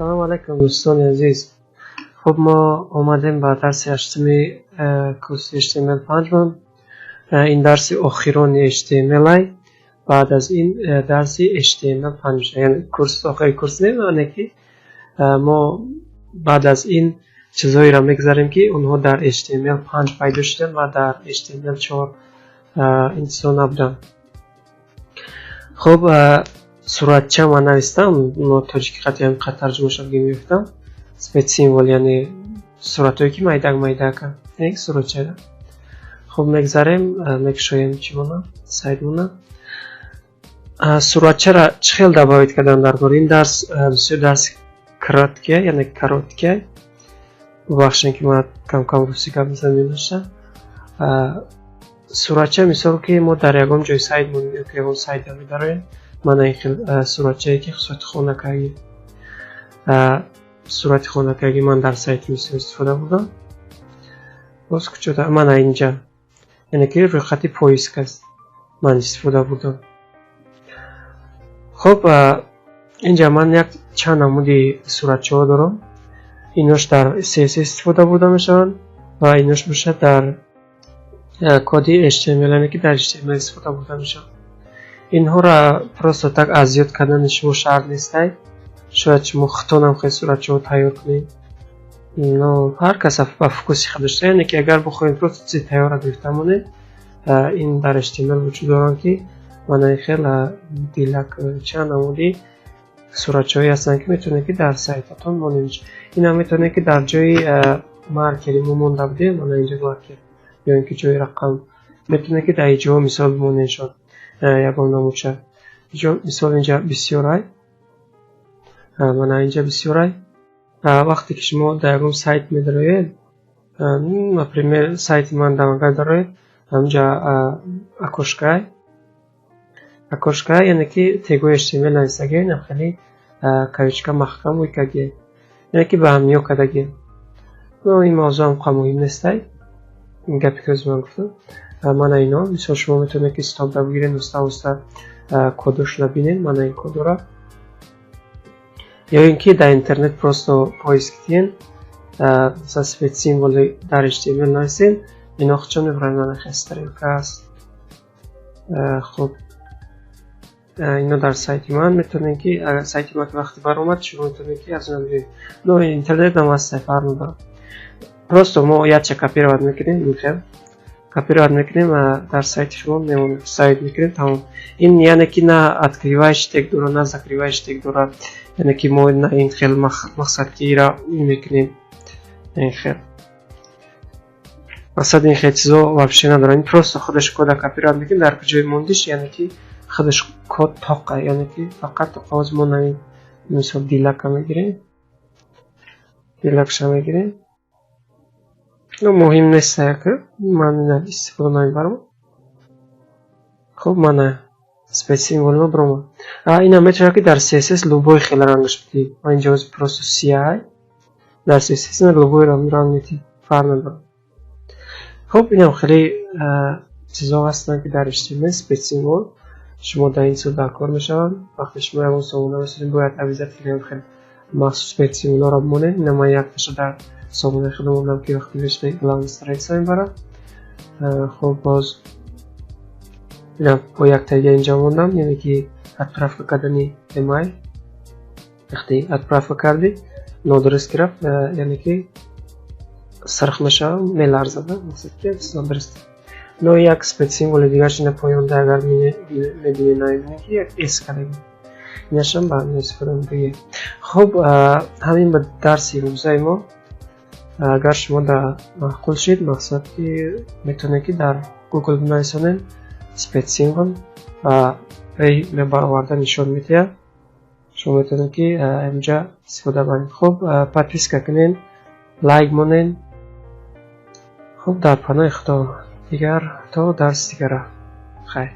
салом алайкум дӯстони азиз. Хуб мо омадем ба дарси 8 курси HTML5. Ин дарси охирони HTML. Баъд аз ин дарси HTML5, яъне курс охири курс не, яъне ки мо баъд аз ин чизоеро мегзарем ки онҳо дар HTML5 пайдо шуданд ва дар HTML4 интизо набуданд. Хуб, суратча ман навистам, мо тоҷики хати ҳамиқа тарҷумашро гирифтам. Спецсимвол яъне суратое ки майдак як суратча. Хуб, мегзарем, мекушоем чимона сайтмона. Суратчаро чӣ хел добавид кардан дар бораи ин дарс? Бисёр дарси краткия, яъне короткия. Бубахшед ки ман кам руси гап мезанам мебошам. Суратча мисол ки мо дар ягон ҷои сайтмон ёки ягон сайта медароем. Мана ин хел суратчае ки хусусияти хонакагӣ. Сурати хонакагӣ ман дар сайти мисол истифода бурдам. Боз куҷода мана инҷа, яъне ки рӯйхати поиск аст, ман истифода бурдам. Хуб, инҷа ман як чанд намуди суратчаҳо дорам. Инош дар CSS истифода бурда мешаванд ва инош бошад дар коди HTML, яъне ки дар HTML истифода бурда мешаванд. Инҳоро просто так азиёд кардани шумо шарт нестай. Шояд шумо худтонам хеле суратчаҳо тайёр кунед. Но ҳар кас ба фокуси худаш, яъне ки агар бихоҳед просто чизи тайёрро гирифта монед, ин дар HTML вуҷуд доранд ки мана ин хел дилак чанд намуди суратчаҳое ҳастанд ки метавонед ки дар сайтатон монед. Инам метавонед ки дар ҷои маркери мо монда будем, мана инҷа маркер ё ин ки ҷои рақам метавонед ки дар ин ҷо мисол бимонед. Шод ягон намудча мисол инҷа бисёрай, мана инҷа бисёрай. Вақте ки шумо дар ягон сайт медароед, например сайти ман дамага дароед, ҳамҷа окошкай, яъне ки тегои HTML нависаги, инам хеле кавичка маҳкам вуйкаги, яъне ки ба ҳам ниё кадаги. Но ин мавзӯъ ҳамқа муҳим нестай. Ин гапи ки ӯз ман гуфтам. Мана ино мисол шумо метавонед ки стопда бигиред, воста кодошро бинед, мана ин кодора. Ё ин ки дар интернет просто поиск диен, мисол спецсимволи дар HTML нависен, ино худшон мебаранд, мана стрелка аст. Хуб, ино дар сайти ман метавонед ки сайти ман ки вақти баромад, шумо метавонед ки аз он бибинед. Но интернет ам аст, фарқ медорад. Просто мо яча копировать мекунем, копировать мекунем, дар сайти шумо мемонад. Сайт мекунем, тамом. Ин яъне ки на открывающий тег дорад, на закрывающий тег дорад. Яъне ки мо на ин хел мақсад ки ира мекунем. Ин хел мақсад ин хел чизо вообще надорад. Ин просто худаш кода копировать мекунем, дар куҷои мондиш, яъне ки худаш код тоқа, яъне ки фақат қағоз мо навин мисол дилака мегирем. Дилакша мегирем. Но муҳим нест, ман истифода намебарам. Хуб, мана спецсимволно биром. Инам метавонад ки дар CSS лубои хеле рангаш бидӣ. Ман инҷа ҳозир просто CI дар CSS лубои ранг медиҳ, фарқ надорад. Хуб, инам хеле чизо ҳастанд ки дар HTML спецсимвол шумо дар ин сурат дар кор мешаванд. Вақте шумо ягон сомона нависед, бояд обязательно хел махсус спецсимволро бимонед. Ина ман якташа дар сомонаи худам мондам ки вақте вешта главна страница мебарад. Хуб, боз ина бо якта дига инҷа мондам, яъне ки отправка кардани email. Вақте отправка карди, нодуруст гирифт, яъне ки сарх мешавад, меларзад, мақсад ки нодуруст. Но як спецсимволи дигараш ина поёнда агар мебинед, намебинед ки як s кадаги. Инашам ба истифода мебаред. Хуб, ҳамин ба дарси имрӯзаи мо. Агар шумо дар маъқул шид, мақсад ки метавонед ки дар Google бинависонед спецсимвол ва мебароварда нишон медиҳад. Шумо метавонед ки инҷа истифода баред. Хуб, подписка кунед, лайк монед. Хуб, дар паноҳи Худо. Дигар то дарс дигара. Хайр.